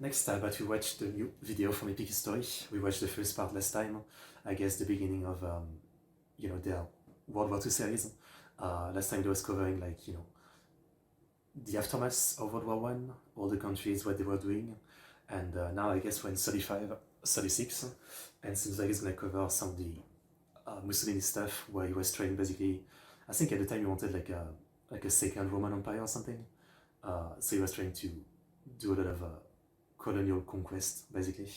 Next time that we watched the new video from Epic History, we watched the first part last time, I guess the beginning of, their World War II series. Last time they was covering, the aftermath of World War One, all the countries, what they were doing, and now I guess we're in 36, and seems like it's gonna cover some of the Mussolini stuff, where he was trying basically, I think at the time he wanted like a second Roman Empire or something, so he was trying to do a lot of colonial conquest, basically.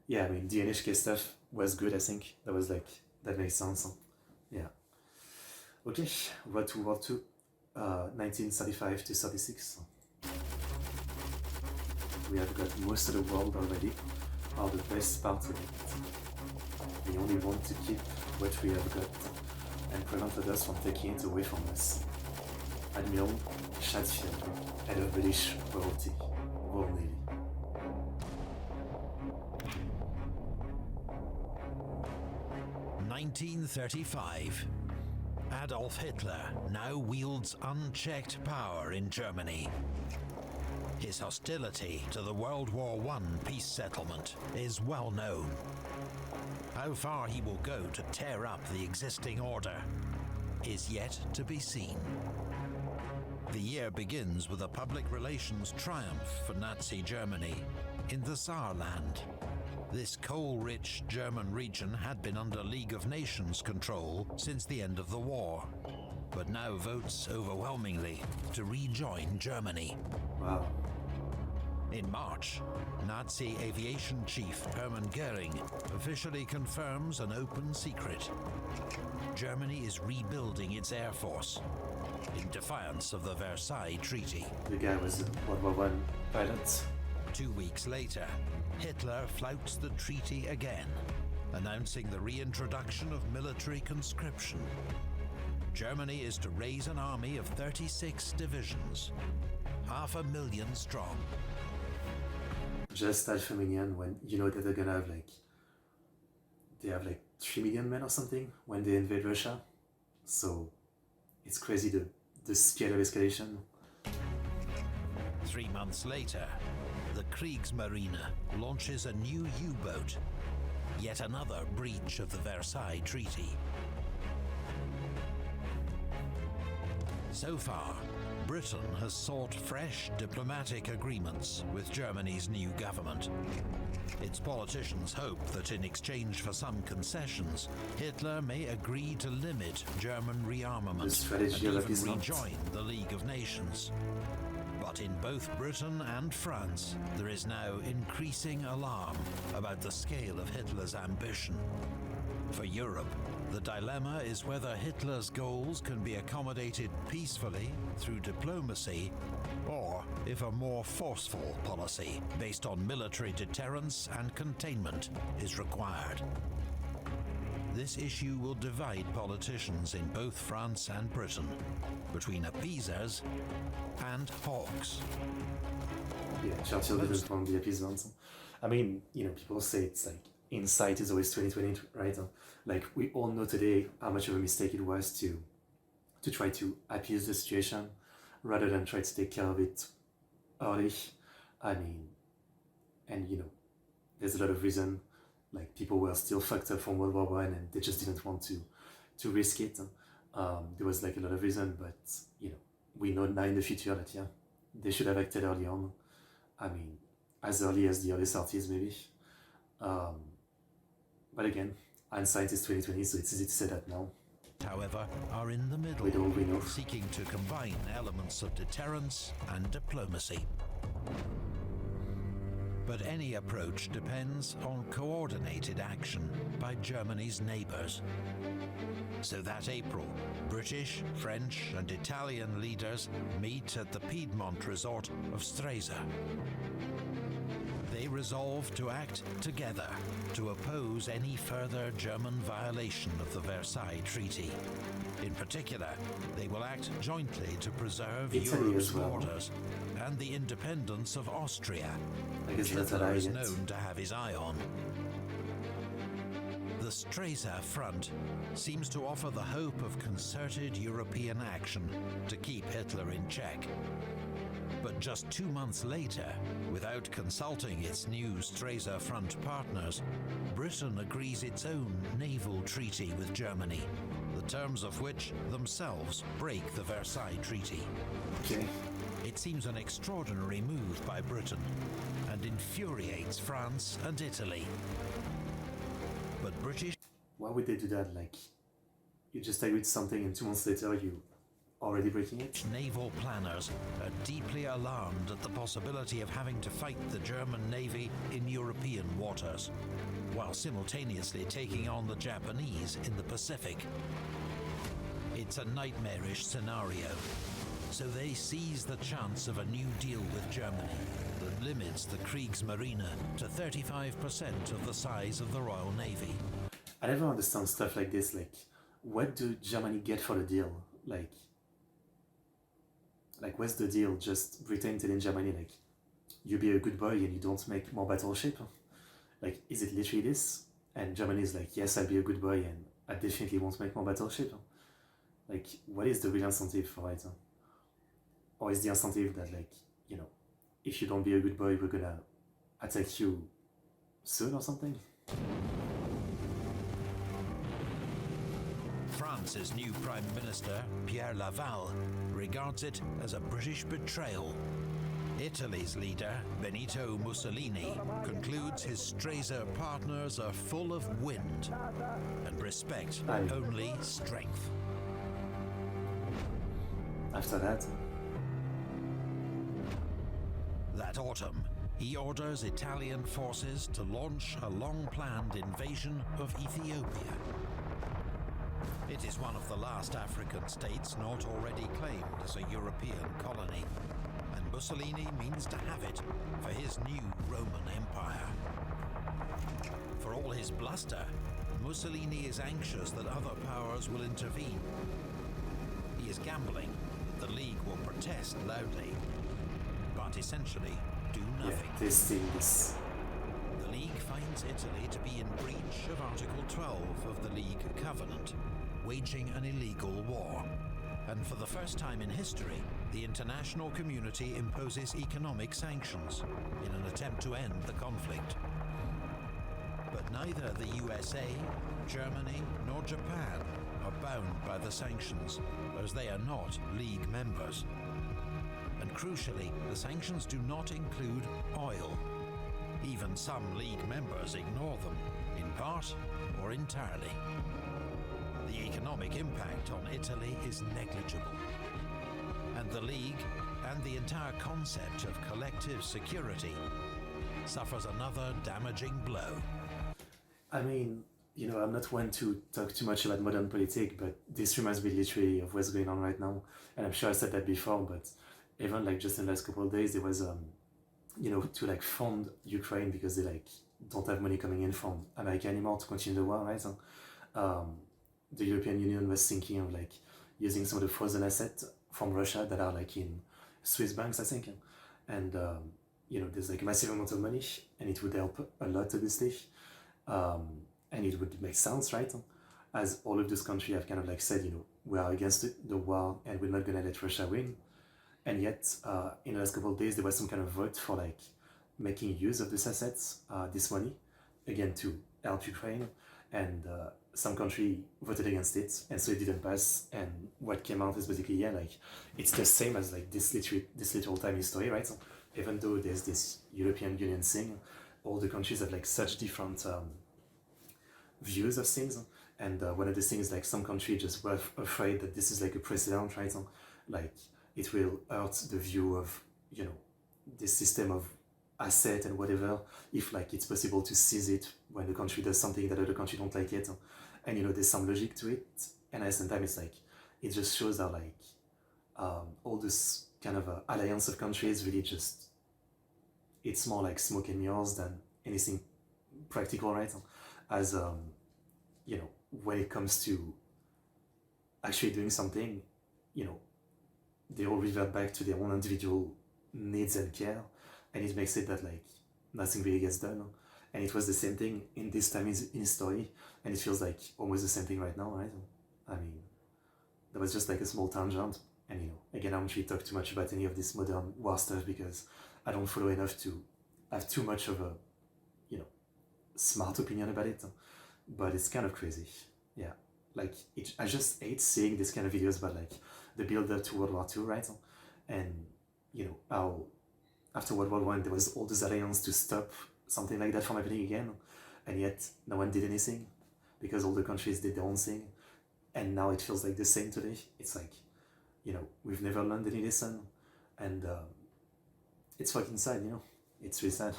Yeah, I mean, the NHK stuff was good, I think. That makes sense. Huh? Yeah. Okay, World War II, 1935 to 36. We have got most of the world already, or the best part of it. We only want to keep what we have got and prevented us from taking it away from us. Admiral Chatfield, head of British royalty, Royal Navy. (1935). Adolf Hitler now wields unchecked power in Germany. His hostility to the World War I peace settlement is well known. How far he will go to tear up the existing order is yet to be seen. The year begins with a public relations triumph for Nazi Germany in the Saarland. This coal-rich German region had been under League of Nations control since the end of the war, but now votes overwhelmingly to rejoin Germany. Wow. In March, Nazi aviation chief Hermann Goering officially confirms an open secret. Germany is rebuilding its air force in defiance of the Versailles Treaty. The guy was a World War I pilot. 2 weeks later, Hitler flouts the treaty again, announcing the reintroduction of military conscription. Germany is to raise an army of 36 divisions, 500,000 strong. Just 500,000 when you know that they're gonna have they have 3 million men or something when they invade Russia. So it's crazy the scale of escalation. 3 months later, the Kriegsmarine launches a new U-boat, yet another breach of the Versailles Treaty. So far, Britain has sought fresh diplomatic agreements with Germany's new government. Its politicians hope that in exchange for some concessions, Hitler may agree to limit German rearmament and even rejoin the League of Nations. But in both Britain and France, there is now increasing alarm about the scale of Hitler's ambition. For Europe, the dilemma is whether Hitler's goals can be accommodated peacefully through diplomacy, or if a more forceful policy based on military deterrence and containment is required. This issue will divide politicians in both France and Britain, between appeasers and hawks. Yeah, Churchill didn't want the appeasement. I mean, people say it's insight is always 2020, right? We all know today how much of a mistake it was to try to appease the situation rather than try to take care of it early. I mean, and there's a lot of reason. People were still fucked up from World War I and they just didn't want to risk it. There was a lot of reason, but we know now in the future that they should have acted early on. I mean, as early as the early 30s maybe. But again, hindsight is 2020, so it's easy to say that now. However, are in the middle, we know. Seeking to combine elements of deterrence and diplomacy. But any approach depends on coordinated action by Germany's neighbours. So that April, British, French and Italian leaders meet at the Piedmont resort of Stresa. They resolve to act together to oppose any further German violation of the Versailles Treaty. In particular, they will act jointly to preserve Europe's borders and the independence of Austria, which Hitler is known to have his eye on. The Stresa Front seems to offer the hope of concerted European action to keep Hitler in check. But just 2 months later, without consulting its new Stresa Front partners, Britain agrees its own naval treaty with Germany, the terms of which themselves break the Versailles Treaty. Okay. It seems an extraordinary move by Britain and infuriates France and Italy. But British... Why would they do that? Like, you just agree to something and 2 months later you already breaking it? naval planners are deeply alarmed at the possibility of having to fight the German Navy in European waters, while simultaneously taking on the Japanese in the Pacific. It's a nightmarish scenario, so they seize the chance of a new deal with Germany that limits the Kriegsmarine to 35% of the size of the Royal Navy. I never understand stuff like this. Like, what do Germany get for the deal? Like what's the deal? Just Britain telling Germany, like, you be a good boy and you don't make more battleship? Like, is it literally this? And Germany is like, yes, I'll be a good boy and I definitely won't make more battleship. Like, what is the real incentive for it? Or is the incentive that, like, you know, if you don't be a good boy, we're gonna attack you soon or something? France's new Prime Minister, Pierre Laval, regards it as a British betrayal. Italy's leader, Benito Mussolini, concludes his Stresa partners are full of wind and respect only strength. After that, That autumn, he orders Italian forces to launch a long-planned invasion of Ethiopia. It is one of the last African states not already claimed as a European colony, and Mussolini means to have it for his new Roman Empire. For all his bluster, Mussolini is anxious that other powers will intervene. He is gambling that the League will protest loudly, but essentially do nothing. yeah, this thing is... The League finds Italy to be in breach of Article 12 of the League Covenant, waging an illegal war. And for the first time in history, the international community imposes economic sanctions in an attempt to end the conflict. But neither the USA, Germany, nor Japan are bound by the sanctions, as they are not League members. And crucially, the sanctions do not include oil. Even some League members ignore them, in part or entirely. The economic impact on Italy is negligible. And the League, and the entire concept of collective security, suffers another damaging blow. I mean, you know, I'm not one to talk too much about modern politics, but this reminds me literally of what's going on right now. And I'm sure I said that before, but even like just in the last couple of days, there was, you know, to like fund Ukraine because they like don't have money coming in from America anymore to continue the war, right? So, the European Union was thinking of like using some of the frozen assets from Russia that are like in Swiss banks, I think. And, you know, there's like a massive amount of money and it would help a lot, obviously. And it would make sense, right? As all of those countries have kind of like said, you know, we are against the war and we're not gonna let Russia win. And yet, in the last couple of days, there was some kind of vote for like making use of these assets, this money, again to help Ukraine. And some country voted against it, and so it didn't pass. And what came out is basically, yeah, like it's the same as like this little tiny story, right? So even though there's this European Union thing, all the countries have like such different views of things. And one of the things, like some countries just were afraid that this is like a precedent, right? So, like it will hurt the view of, you know, this system of asset and whatever, if like it's possible to seize it when the country does something that other country don't like it. And you know, there's some logic to it, and at the same time it's like it just shows that like all this kind of alliance of countries really just, it's more like smoke and mirrors than anything practical, right? As you know, when it comes to actually doing something, you know, they all revert back to their own individual needs and care, and it makes it that like nothing really gets done. And it was the same thing in this time in history, and it feels like almost the same thing right now, right? I mean, that was just like a small tangent, And again, I won't really talk too much about any of this modern war stuff because I don't follow enough to have too much of a, smart opinion about it. But it's kind of crazy. Yeah. Like, I just hate seeing this kind of videos about, like, the build-up to World War II, right? And, how after World War I there was all this alliance to stop something like that from happening again, and yet no one did anything because all the countries did their own thing. And now it feels like the same today. It's like, we've never learned any lesson, and it's fucking sad, It's really sad.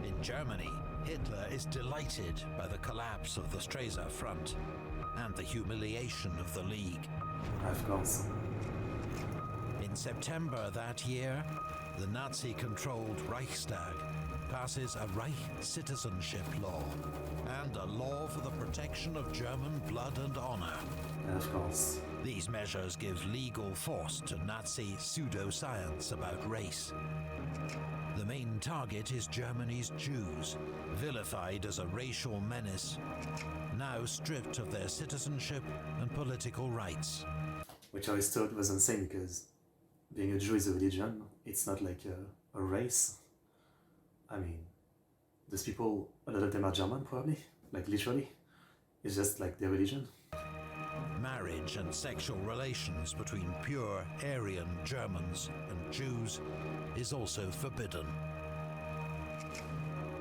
In Germany, Hitler is delighted by the collapse of the Stresa Front and the humiliation of the League. Of course. In September that year, the Nazi-controlled Reichstag passes a Reich citizenship law and a law for the protection of German blood and honor. Of course. These measures give legal force to Nazi pseudoscience about race. The main target is Germany's Jews, vilified as a racial menace, now stripped of their citizenship and political rights. Which I always thought was insane because being a Jew is a religion, it's not like a race. I mean, those people, a lot of them are German probably, like literally. It's just like their religion. Marriage and sexual relations between pure Aryan Germans and Jews is also forbidden.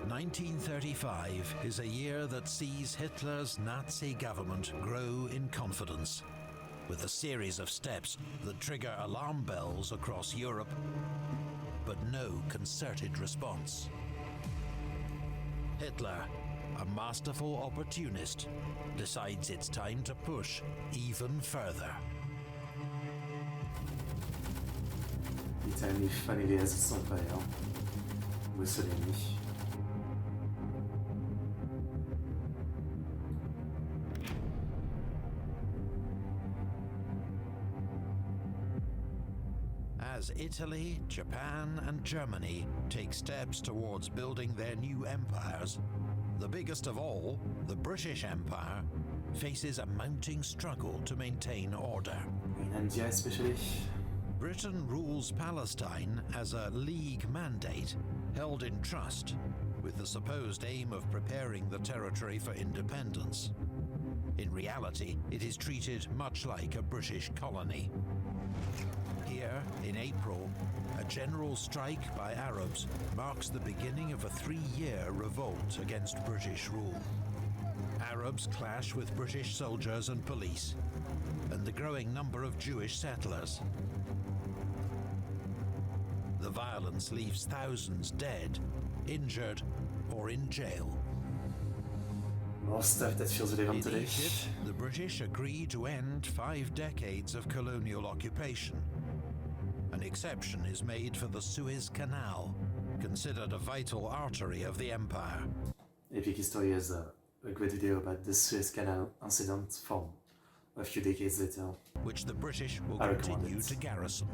1935 is a year that sees Hitler's Nazi government grow in confidence, with a series of steps that trigger alarm bells across Europe, but no concerted response. Hitler, a masterful opportunist, decides it's time to push even further. L'Italie finally has its empire. Mussolini. As Italy, Japan, and Germany take steps towards building their new empires, the biggest of all, the British Empire, faces a mounting struggle to maintain order. In India especially. Britain rules Palestine as a League mandate held in trust, with the supposed aim of preparing the territory for independence. In reality, it is treated much like a British colony. Here, in April, a general strike by Arabs marks the beginning of a 3-year revolt against British rule. Arabs clash with British soldiers and police, and the growing number of Jewish settlers. The violence leaves thousands dead, injured, or in jail. More stuff that feels relevant In today. Egypt, the British agree to end 5 decades of colonial occupation. An exception is made for the Suez Canal, considered a vital artery of the empire. Epic History has a great video about the Suez Canal incident from a few decades later. Which the British will I recommend continue it. to garrison.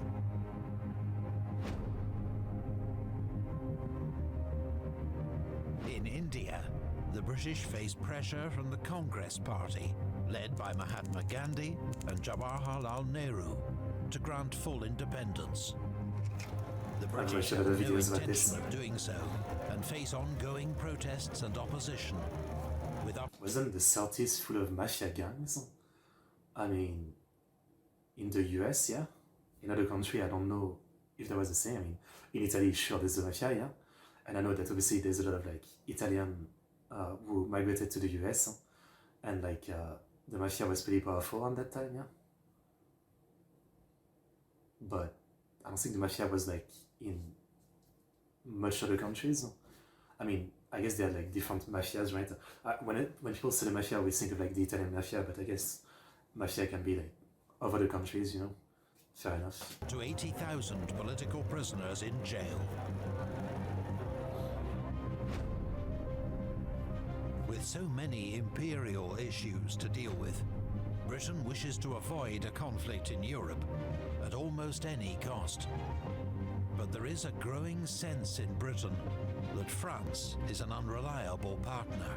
In India, the British face pressure from the Congress Party, led by Mahatma Gandhi and Jawaharlal Nehru, to grant full independence. The British watched a have lot of no videos about this. intention of doing so and face ongoing protests and opposition. Wasn't the 30s full of mafia gangs? I mean, in the US, yeah. In other countries, I don't know if there was the same. I mean, in Italy, sure, there's the mafia, yeah. And I know that obviously there's a lot of like Italian who migrated to the US, and like the mafia was pretty powerful at that time, yeah. But I don't think the mafia was like in much other countries. I mean, I guess they had like different mafias, right? When people say the mafia, we think of like the Italian mafia, but I guess mafia can be like of other countries, Fair enough. To 80,000 political prisoners in jail. With so many imperial issues to deal with, Britain wishes to avoid a conflict in Europe at almost any cost. But there is a growing sense in Britain that France is an unreliable partner.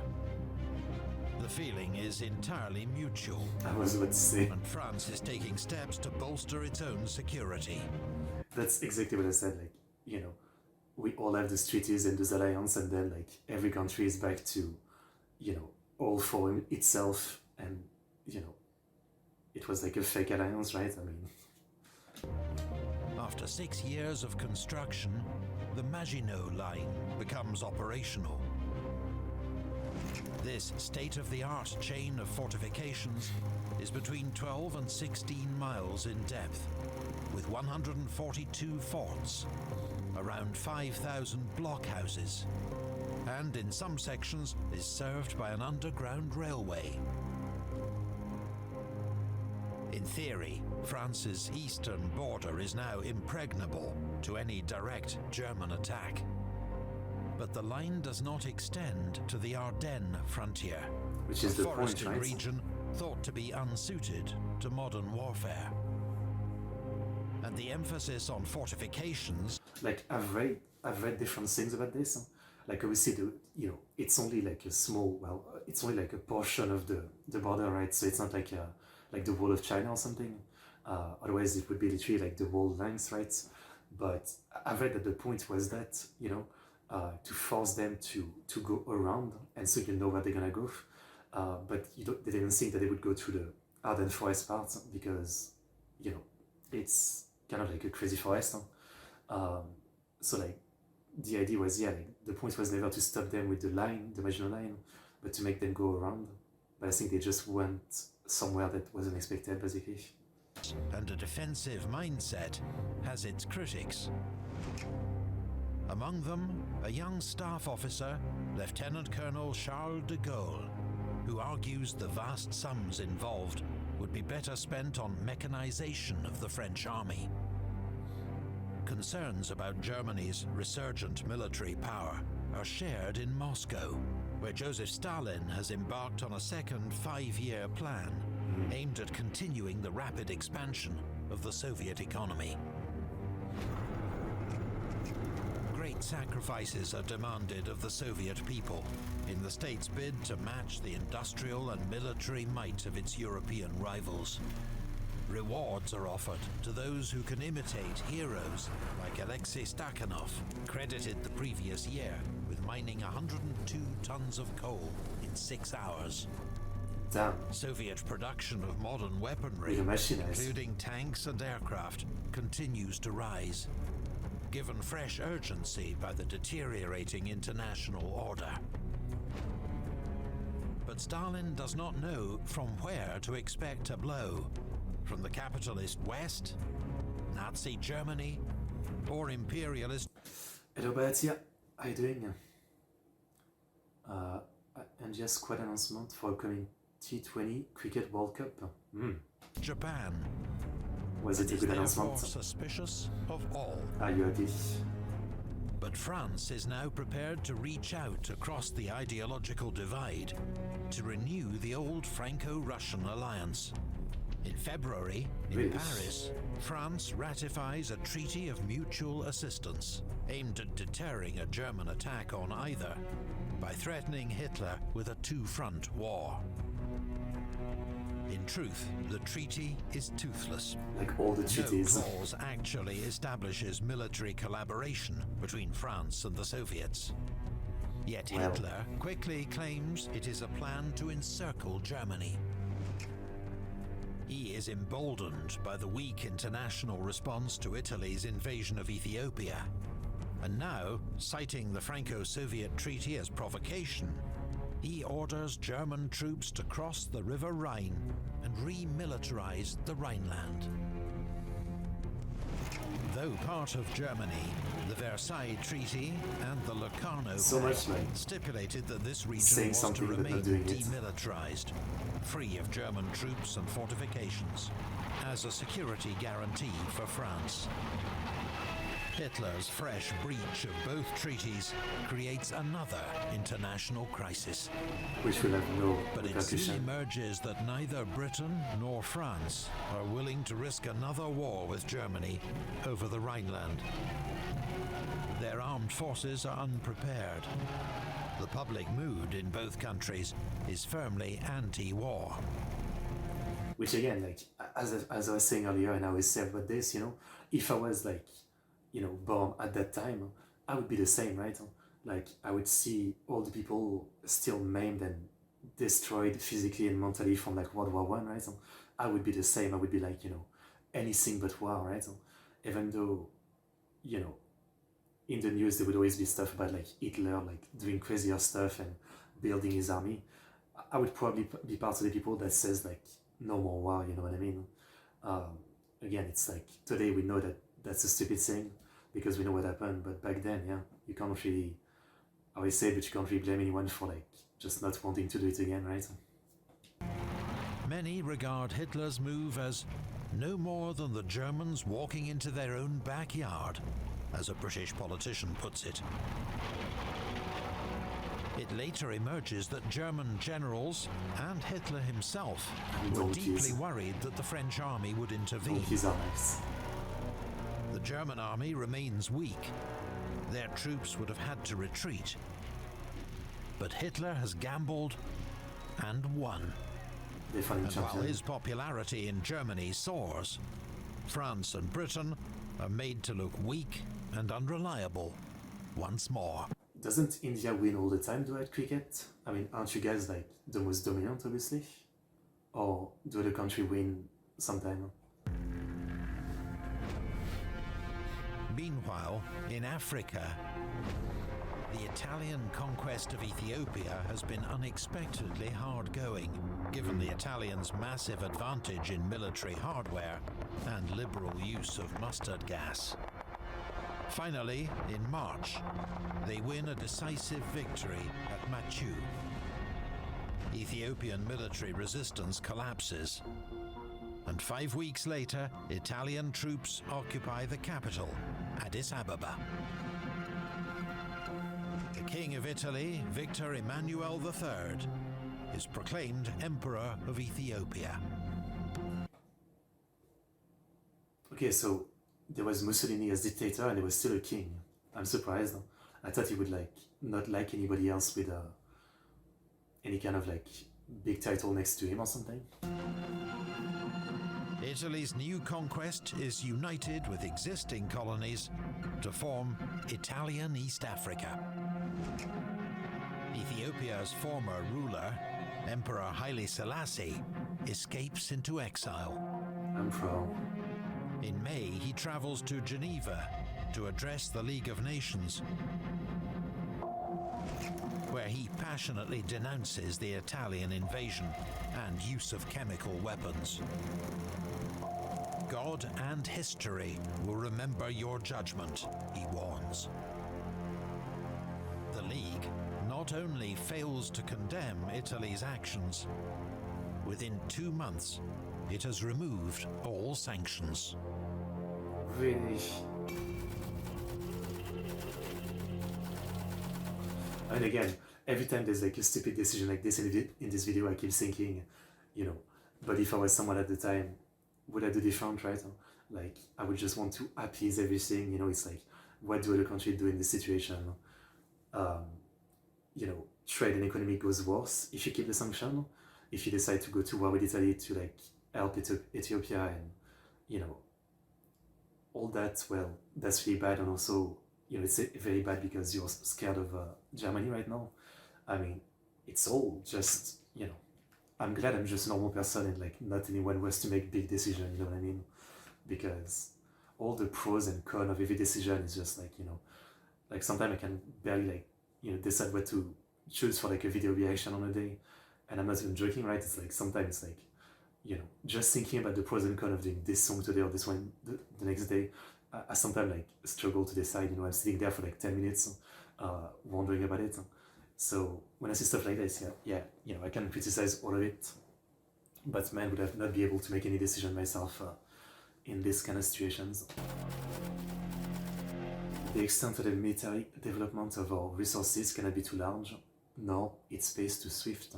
The feeling is entirely mutual, I was about to say. and France is taking steps to bolster its own security. That's exactly what I said. Like, you know, we all have these treaties and this alliance, and then like every country is back to, you know, all for itself, and you know, it was like a fake alliance, right? I mean, After 6 years of construction, the Maginot Line becomes operational. This state-of-the-art chain of fortifications is between 12 and 16 miles in depth, with 142 forts, around 5,000 blockhouses, and in some sections is served by an underground railway. In theory, France's eastern border is now impregnable to any direct German attack. But the line does not extend to the Ardennes frontier, which is a the point, forested right? region thought to be unsuited to modern warfare. And the emphasis on fortifications. Like I've read different things about this. Like obviously it's only like a small, well, it's only like a portion of the border, right? So it's not like the wall of China or something. Otherwise it would be literally like the wall length, right? But I've read that the point was that, you know, to force them to go around, and so you know where they're gonna go. But they didn't think that they would go to the Ardennes forest part, because, you know, it's kind of like a crazy forest. So like the idea was, yeah, like the point was never to stop them with the line, the Maginot Line, but to make them go around. But I think they just went somewhere that wasn't expected, basically. And a defensive mindset has its critics. Among them, a young staff officer, Lieutenant Colonel Charles de Gaulle, who argues the vast sums involved would be better spent on mechanization of the French army. Concerns about Germany's resurgent military power are shared in Moscow, where Joseph Stalin has embarked on a second 5-year plan aimed at continuing the rapid expansion of the Soviet economy. Great sacrifices are demanded of the Soviet people in the state's bid to match the industrial and military might of its European rivals. Rewards are offered to those who can imitate heroes like Alexei Stakhanov, credited the previous year with mining 102 tons of coal in 6 hours. Damn. Soviet production of modern weaponry, including tanks and aircraft, continues to rise, given fresh urgency by the deteriorating international order. But Stalin does not know from where to expect a blow. From the capitalist West, Nazi Germany, or imperialist... Hello Batia, how are you doing? And just quite an announcement for upcoming T20 Cricket World Cup. Japan. Was it a good announcement? Suspicious of all. Are you happy? But France is now prepared to reach out across the ideological divide to renew the old Franco-Russian alliance. In February, in Paris, France ratifies a treaty of mutual assistance aimed at deterring a German attack on either by threatening Hitler with a two-front war. In truth, the treaty is toothless. Like all the treaties. No clause actually establishes military collaboration between France and the Soviets. Yet Hitler quickly claims it is a plan to encircle Germany. He is emboldened by the weak international response to Italy's invasion of Ethiopia. And now, citing the Franco-Soviet treaty as provocation, he orders German troops to cross the River Rhine and remilitarize the Rhineland. Though part of Germany, the Versailles Treaty and the Locarno Pact stipulated that this region was to remain demilitarized, free of German troops and fortifications, as a security guarantee for France. Hitler's fresh breach of both treaties creates another international crisis. Which will have no But it soon emerges that neither Britain nor France are willing to risk another war with Germany over the Rhineland. Their armed forces are unprepared, The public mood in both countries is firmly anti-war. Which again, like, as I was saying earlier, and I always say about this, if I was like, born at that time, I would be the same, right? Like, I would see all the people still maimed and destroyed physically and mentally from like World War One, right? I would be the same. I would be like, anything but war, right? Even though, in the news there would always be stuff about like Hitler like doing crazier stuff and building his army. I would probably be part of the people that says like no more war, you know what I mean? Again, it's like today we know that that's a stupid thing because we know what happened, but back then, yeah, you can't really, I always say, but you can't really blame anyone for like just not wanting to do it again, right? Many regard Hitler's move as no more than the Germans walking into their own backyard, as a British politician puts it. It later emerges that German generals and Hitler himself were deeply worried that the French army would intervene. The German army remains weak. Their troops would have had to retreat. But Hitler has gambled and won. And while his popularity in Germany soars, France and Britain are made to look weak and unreliable once more. Doesn't India win all the time though at cricket? I mean, aren't you guys like the most dominant, obviously? Or do the country win sometime? Meanwhile, in Africa, the Italian conquest of Ethiopia has been unexpectedly hard-going, given the Italians' massive advantage in military hardware and liberal use of mustard gas. Finally, in March, they win a decisive victory at Machu. Ethiopian military resistance collapses, and 5 weeks later, Italian troops occupy the capital, Addis Ababa. The King of Italy, Victor Emmanuel III, is proclaimed Emperor of Ethiopia. Okay, so there was Mussolini as dictator and there was still a king. I'm surprised. I thought he would like not like anybody else with any kind of like big title next to him or something. Italy's new conquest is united with existing colonies to form Italian East Africa. Ethiopia's former ruler, Emperor Haile Selassie, escapes into exile. I'm proud. In May, he travels to Geneva to address the League of Nations, where he passionately denounces the Italian invasion and use of chemical weapons. God and history will remember your judgment, he warns. The League not only fails to condemn Italy's actions, within 2 months, it has removed all sanctions. Really? And again, every time there's like a stupid decision like this in this video, I keep thinking, but if I was someone at the time, would I do different, right? Like, I would just want to appease everything, it's like, what do other countries do in this situation? Trade and economy goes worse if you keep the sanction, if you decide to go to war with Italy to like help Ethiopia and, all that, well, that's really bad. And also, it's very bad because you're scared of Germany right now. I mean, it's all just, I'm glad I'm just a normal person and like not anyone who has to make big decisions, you know what I mean? Because all the pros and cons of every decision is just like, like sometimes I can barely like, decide what to choose for like a video reaction on a day. And I'm not even joking, right? It's like sometimes like, just thinking about the pros and cons of doing this song today or this one the next day, I sometimes like struggle to decide, I'm sitting there for like 10 minutes wondering about it. So when I see stuff like this, yeah, I can criticize all of it, but man, would have not be able to make any decision myself in this kind of situations. The extent of the military development of our resources cannot be too large, nor its pace too swift.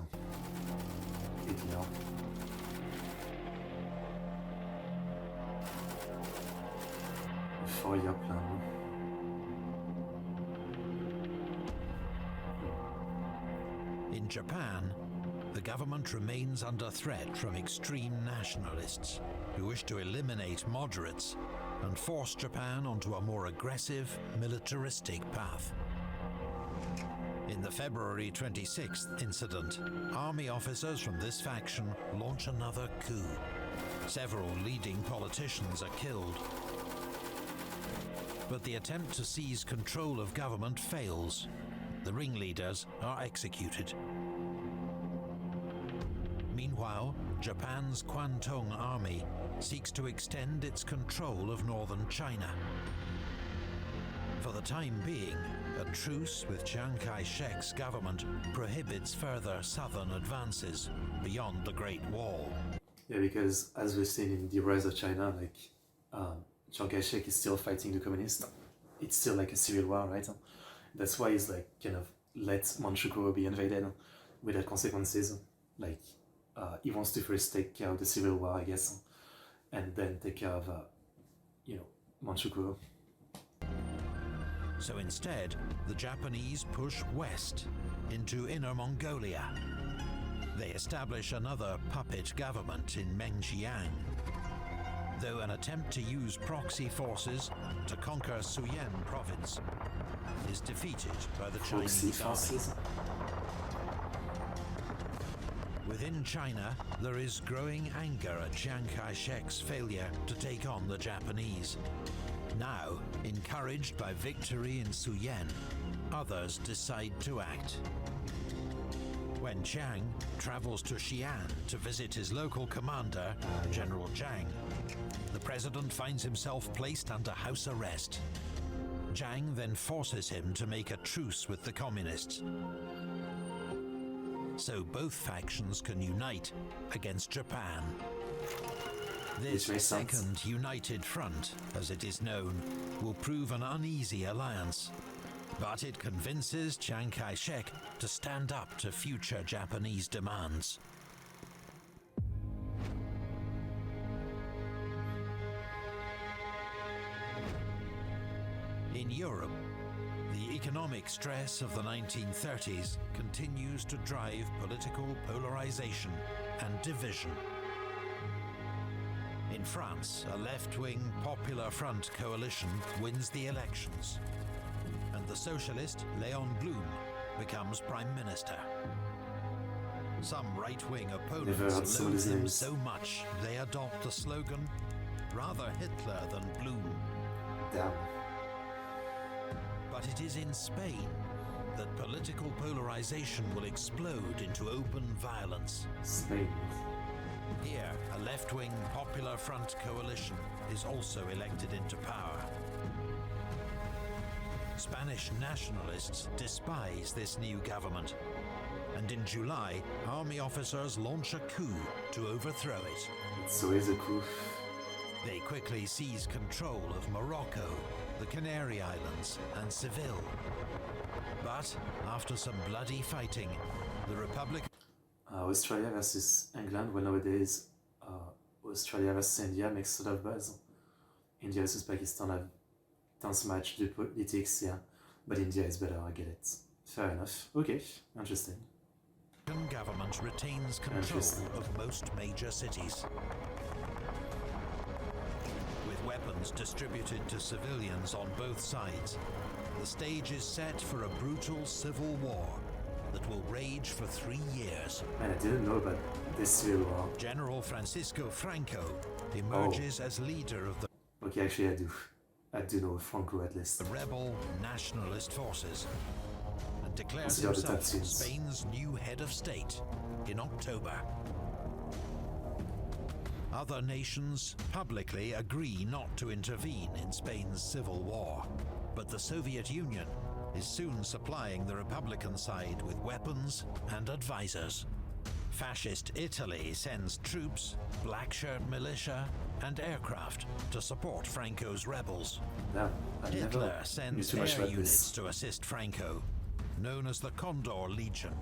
Ignore. A 4-year plan. In Japan, the government remains under threat from extreme nationalists who wish to eliminate moderates and force Japan onto a more aggressive, militaristic path. In the February 26th incident, army officers from this faction launch another coup. Several leading politicians are killed. But the attempt to seize control of government fails. The ringleaders are executed. Meanwhile, Japan's Kwantung Army seeks to extend its control of northern China. For the time being, a truce with Chiang Kai-shek's government prohibits further southern advances beyond the Great Wall. Yeah, because as we've seen in the rise of China, like Chiang Kai-shek is still fighting the communists. It's still like a civil war, right? That's why he's like kind of let Manchukuo be invaded without consequences. Like he wants to first take care of the civil war, I guess, and then take care of Manchukuo. So instead, the Japanese push west into Inner Mongolia. They establish another puppet government in Mengjiang. Though an attempt to use proxy forces to conquer Suyen province is defeated by the Chinese army. Within China, there is growing anger at Chiang Kai-shek's failure to take on the Japanese. Now, encouraged by victory in Suyen, others decide to act. When Chiang travels to Xi'an to visit his local commander, General Zhang, the president finds himself placed under house arrest. Zhang then forces him to make a truce with the communists, so both factions can unite against Japan. This second united front, as it is known, will prove an uneasy alliance, but it convinces Chiang Kai-shek to stand up to future Japanese demands. In Europe, the economic stress of the 1930s continues to drive political polarization and division. In France, a left-wing Popular Front coalition wins the elections, and the socialist Léon Blum becomes prime minister. Some right-wing opponents loathe him so much they adopt the slogan, "Rather Hitler than Blum." Damn. But it is in Spain that political polarization will explode into open violence. Spain. Here, a left-wing Popular Front coalition is also elected into power. Spanish nationalists despise this new government, and in July, army officers launch a coup to overthrow it. It's always a coup. They quickly seize control of Morocco, the Canary Islands, and Seville. But after some bloody fighting, the Republic... Australia versus England, well, nowadays Australia versus India makes a lot of buzz. India versus Pakistan have tense match de politics, yeah, but India is better, I get it. Fair enough. Okay, interesting. The government retains control of most major cities, with weapons distributed to civilians on both sides. The stage is set for a brutal civil war that will rage for 3 years. Man, I didn't know about this civil war. General Francisco Franco emerges as leader of the... Okay, actually I do. I do know Franco at least. The rebel nationalist forces, and declares himself Spain's new head of state in October. Other nations publicly agree not to intervene in Spain's civil war, but the Soviet Union is soon supplying the Republican side with weapons and advisors. Fascist Italy sends troops, black shirt militia, and aircraft to support Franco's rebels. No, Hitler sends air units to assist Franco, known as the Condor Legion.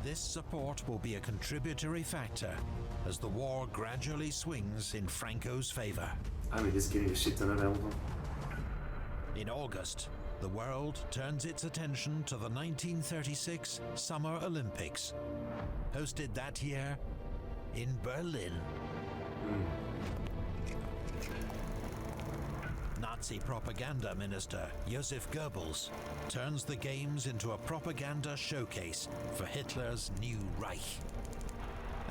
This support will be a contributory factor as the war gradually swings in Franco's favor. I mean, he's getting a shit ton of ammo. In August, the world turns its attention to the 1936 Summer Olympics, hosted that year in Berlin. Nazi propaganda minister Joseph Goebbels turns the Games into a propaganda showcase for Hitler's new Reich.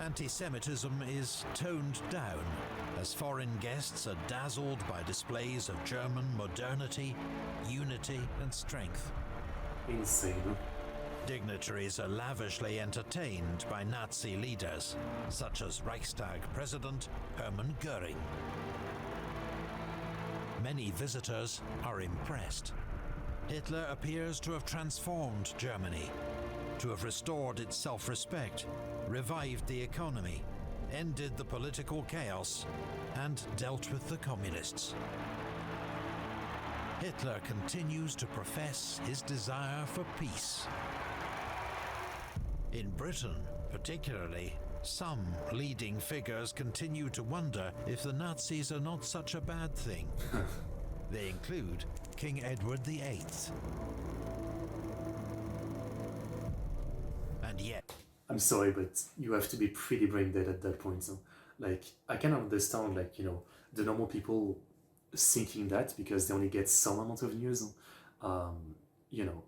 Anti-Semitism is toned down as foreign guests are dazzled by displays of German modernity, unity and strength. Insane. Dignitaries are lavishly entertained by Nazi leaders, such as Reichstag President Hermann Göring. Many visitors are impressed. Hitler appears to have transformed Germany, to have restored its self-respect, revived the economy, ended the political chaos, and dealt with the communists. Hitler continues to profess his desire for peace. In Britain, particularly, some leading figures continue to wonder if the Nazis are not such a bad thing. They include King Edward VIII. And yet... I'm sorry, but you have to be pretty brain dead at that point. So, like, I can understand, like, you know, the normal people thinking that because they only get some amount of news, you know,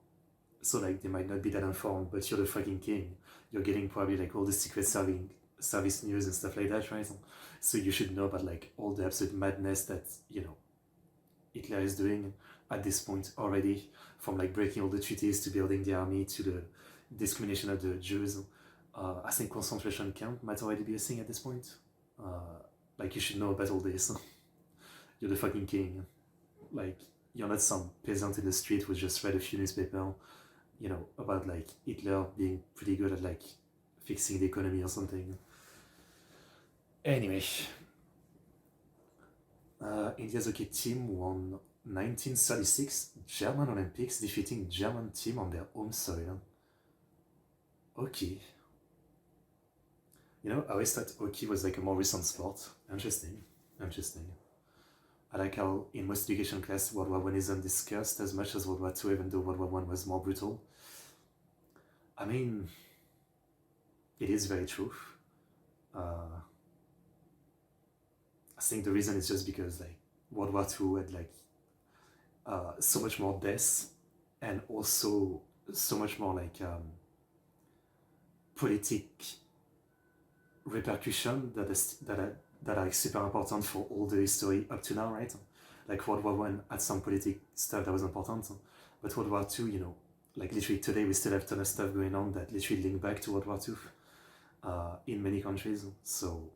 so like they might not be that informed, but you're the fucking king. You're getting probably like all the secret service news and stuff like that, right? So you should know about like all the absolute madness that, you know, Hitler is doing at this point already, from like breaking all the treaties to building the army to the discrimination of the Jews. I think concentration camp might already be a thing at this point. Like you should know about all this. You're the fucking king. Like you're not some peasant in the street who just read a few newspapers, you know, about like Hitler being pretty good at like fixing the economy or something. Anyway, India's hockey team won 1936 German Olympics, defeating German team on their home soil. Okay. You know, I always thought hockey was like a more recent sport. Interesting. I like how in most education class World War I isn't discussed as much as World War II, even though World War I was more brutal. I mean, it is very true. I think the reason is just because like World War II had like so much more deaths and also so much more like politic repercussion that are like super important for all the history up to now, right? Like World War I had some politic stuff that was important, but World War II, you know, like literally today we still have a ton of stuff going on that literally link back to World War II in many countries. So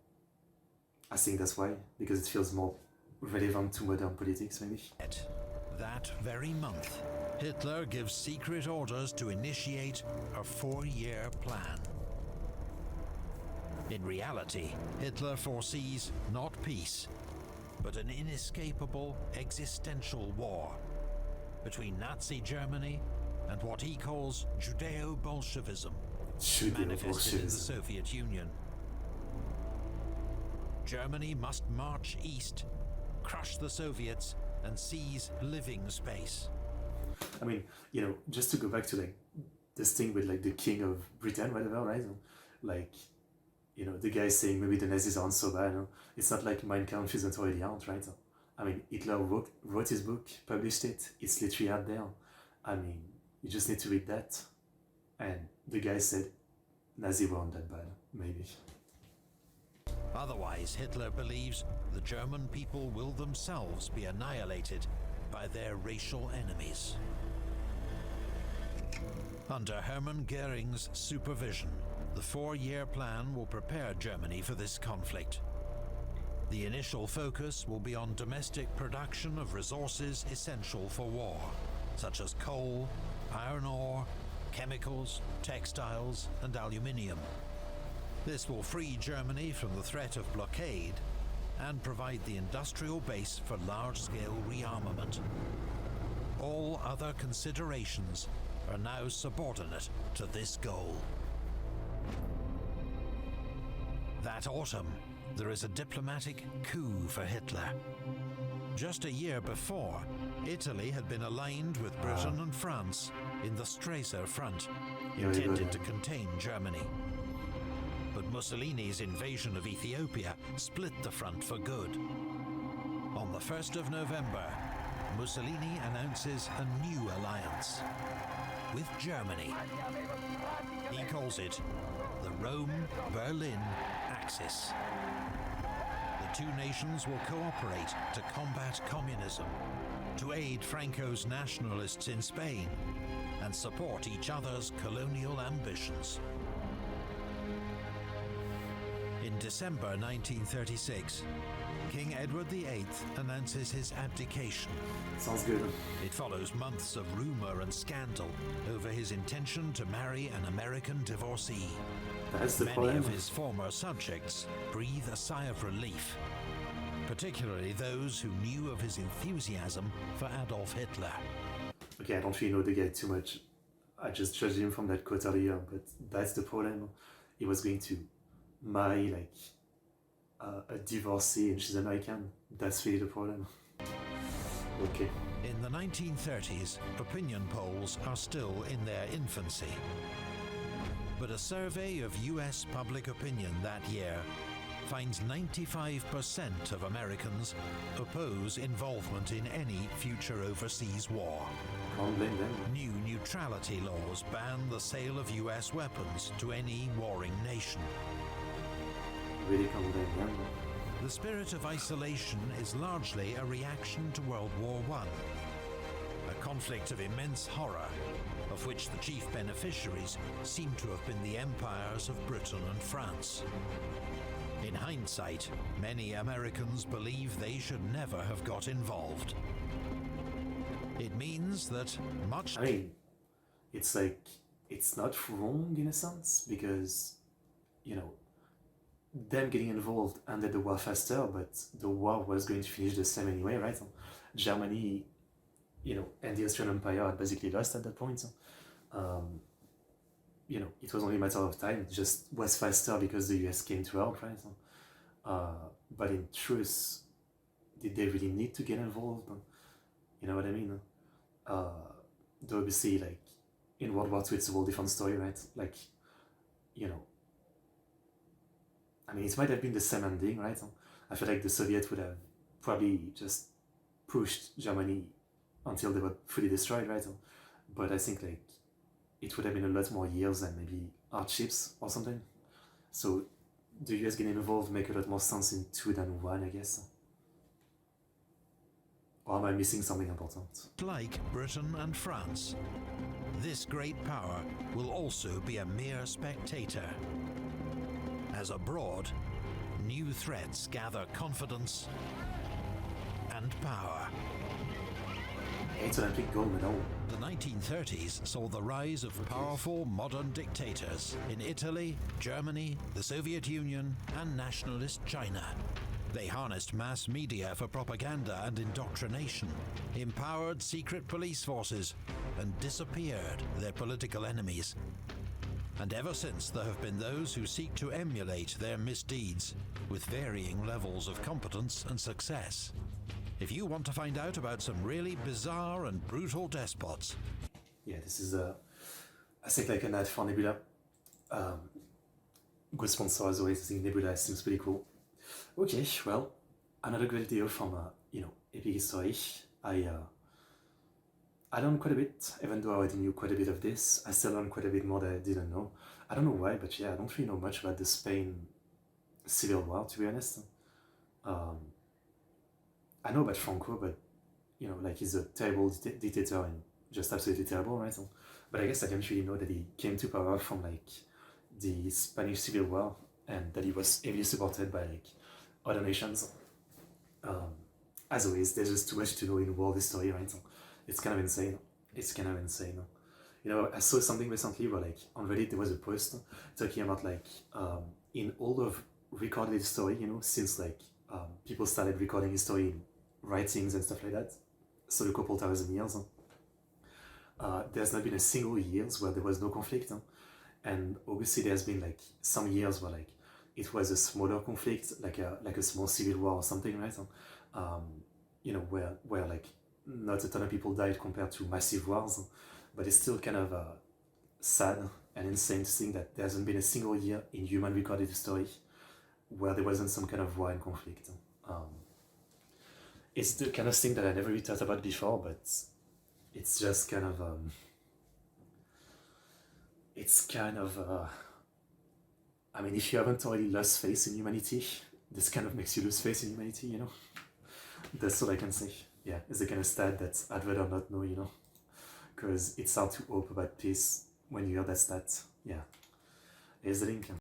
I think that's why, because it feels more relevant to modern politics, maybe. That very month, Hitler gives secret orders to initiate a 4-year plan. In reality, Hitler foresees not peace, but an inescapable existential war between Nazi Germany and what he calls Judeo-Bolshevism, manifested in the Soviet Union. Germany must march east, crush the Soviets, and seize living space. I mean, you know, just to go back to like this thing with like the king of Britain, whatever, right? Like, you know, the guy saying maybe the Nazis aren't so bad. It's not like Mein Kampf isn't already out, right? I mean, Hitler wrote his book, published it. It's literally out there. I mean, you just need to read that. And the guy said, Nazi weren't that bad, maybe. Otherwise, Hitler believes the German people will themselves be annihilated by their racial enemies. Under Hermann Göring's supervision, the 4-year plan will prepare Germany for this conflict. The initial focus will be on domestic production of resources essential for war, such as coal, iron ore, chemicals, textiles, and aluminium. This will free Germany from the threat of blockade and provide the industrial base for large-scale rearmament. All other considerations are now subordinate to this goal. That autumn, there is a diplomatic coup for Hitler. Just a year before, Italy had been aligned with Britain and France in the Stresa Front, intended to contain Germany. But Mussolini's invasion of Ethiopia split the front for good. On the 1st of November, Mussolini announces a new alliance with Germany. He calls it the Rome-Berlin Axis. The two nations will cooperate to combat communism, to aid Franco's nationalists in Spain, and support each other's colonial ambitions. In December 1936, King Edward VIII announces his abdication. Sounds good. It follows months of rumor and scandal over his intention to marry an American divorcee. That's the Many problem. of his former subjects breathe a sigh of relief, particularly those who knew of his enthusiasm for Adolf Hitler. Okay, I don't really know the guy too much. I just judged him from that quote earlier, but that's the problem. He was going to marry like a divorcee and she's American. That's really the problem. Okay. In the 1930s, opinion polls are still in their infancy. But a survey of US public opinion that year finds 95% of Americans oppose involvement in any future overseas war. Can't blame them. New neutrality laws ban the sale of US weapons to any warring nation. Really can't blame them. The spirit of isolation is largely a reaction to World War I, a conflict of immense horror, of which the chief beneficiaries seem to have been the empires of Britain and France. In hindsight, many Americans believe they should never have got involved. It means that much... I mean, it's like, it's not wrong in a sense, because, you know, them getting involved ended the war faster, but the war was going to finish the same anyway, right? Germany, you know, and the Austrian Empire had basically lost at that point. You know, it was only a matter of time. It just was faster because the US came to help, right? But in truth, did they really need to get involved? You know what I mean? Though obviously, like, in World War II, it's a whole different story, right? Like, you know, I mean, it might have been the same ending, right? I feel like the Soviets would have probably just pushed Germany until they were fully destroyed, right? But I think, like, it would have been a lot more years and maybe hardships or something. So the US getting involved make a lot more sense in 2 than 1, I guess. Or am I missing something important? Like Britain and France, this great power will also be a mere spectator. As abroad, new threats gather confidence and power. 8 Olympic gold medal. The 1930s saw the rise of powerful modern dictators in Italy, Germany, the Soviet Union, and nationalist China. They harnessed mass media for propaganda and indoctrination, empowered secret police forces, and disappeared their political enemies. And ever since, there have been those who seek to emulate their misdeeds, with varying levels of competence and success. If you want to find out about some really bizarre and brutal despots... Yeah, this is I think like an ad for Nebula. Good sponsor as always. I think Nebula seems pretty cool. Okay, well, another great video from you know, Epic History. I learned quite a bit, even though I already knew quite a bit of this. I still learned quite a bit more that I didn't know. I don't know why, but yeah, I don't really know much about the Spain Civil War, to be honest. I know about Franco, but, you know, like, he's a terrible dictator and just absolutely terrible, right? But I guess I didn't really know that he came to power from, like, the Spanish Civil War, and that he was heavily supported by, like, other nations. As always, there's just too much to know in world history, right? It's kind of insane. It's kind of insane. You know, I saw something recently where, like, on Reddit there was a post talking about, like, in all of recorded history, you know, since, like, people started recording history in writings and stuff like that, so a couple thousand years, there's not been a single years where there was no conflict. And obviously there's been, like, some years where, like, it was a smaller conflict, like a small civil war or something, right? you know, where like not a ton of people died compared to massive wars, but it's still kind of sad and insane to think that there hasn't been a single year in human recorded history where there wasn't some kind of war and conflict. It's the kind of thing that I never really thought about before, but it's just kind of I mean, if you haven't already lost faith in humanity, this kind of makes you lose faith in humanity, you know? That's all I can say. Yeah, it's the kind of stat that I'd rather not know, you know? Because it's hard to hope about peace when you hear that stat. Yeah. Here's the link.